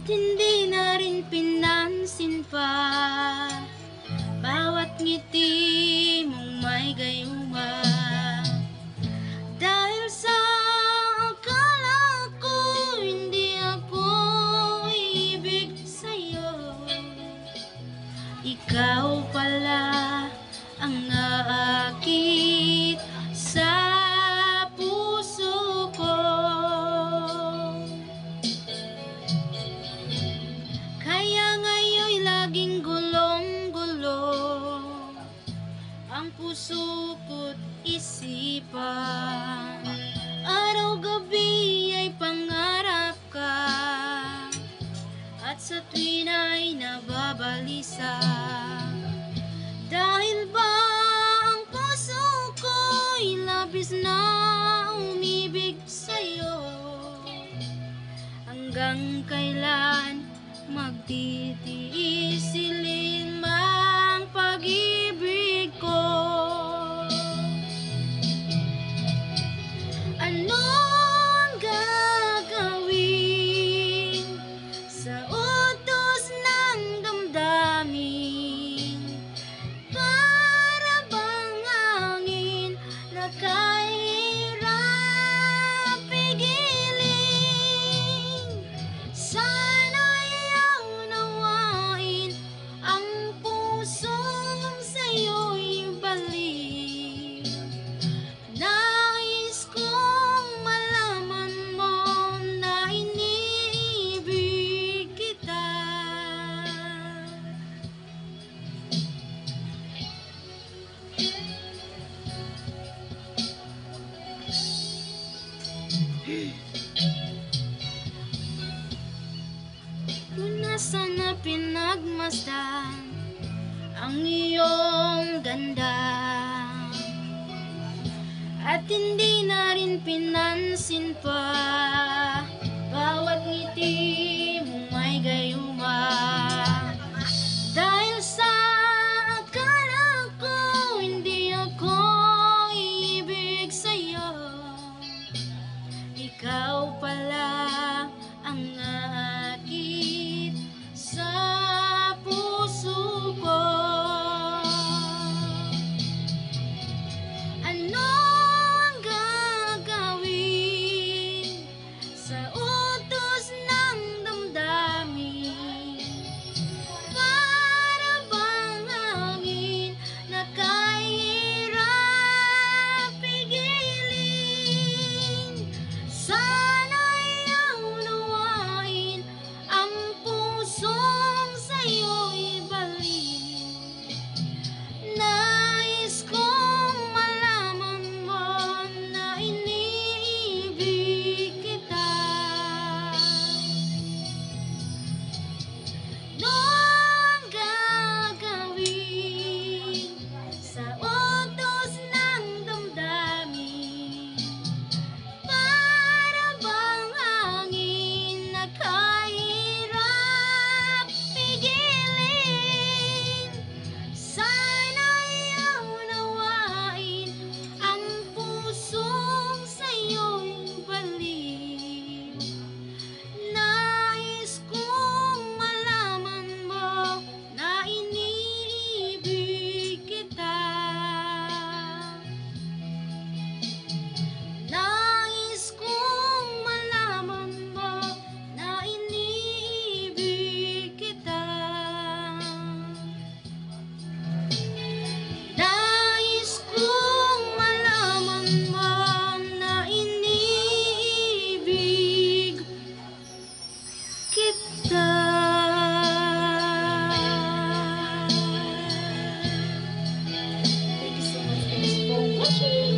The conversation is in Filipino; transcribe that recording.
hindi na rin pinansin pa bawat ngiti mong may gayuma. Dahil sa akala ko hindi ako ibig sa'yo, ikaw pala ang aakit sa puso ko. Kaya ngayon'y laging gulong-gulo ang puso ko't isipan. Araw-gabi ay pangarap ka, at sa tuwin ay nababalisa. Dahil ba ang puso ko'y labis na umibig sa'yo? Hanggang kailan magtitiis si limang pag-ibig ko? Ano ang gagawin sa utos ng damdamin? Para bang hangin na kahirap pigilin? Sana'y unawain ang pusong sa'yo'y balik. Nais kong malaman mo na iniibig kita. Kung nasaan na pinagmasdan ang iyong ganda, at hindi na rin pinansin pa bawat ngiti mong may gayuma. Dahil sa akala ko hindi ako ibig sa'yo, ikaw pala ang aakit sa puso ko. Ano ang gagawin sa utos ng damdamin? Para bang hangin na kahirap pigilin? Sana'y unawain ang pusong sa'yo'y balik. Nais kong malaman mo na iniibig kita. Ano ang gagawin sa utos ng damdamin? Para bang hangin na kahirap pigilin? Sana'y unawain ang pusong sa'yo'y balik. Nais kong malaman mo na iniibig kita. Nais kong malaman mo na iniibig kita. Nais kong malaman mo na iniibig kita. Thank you so much guys for watching.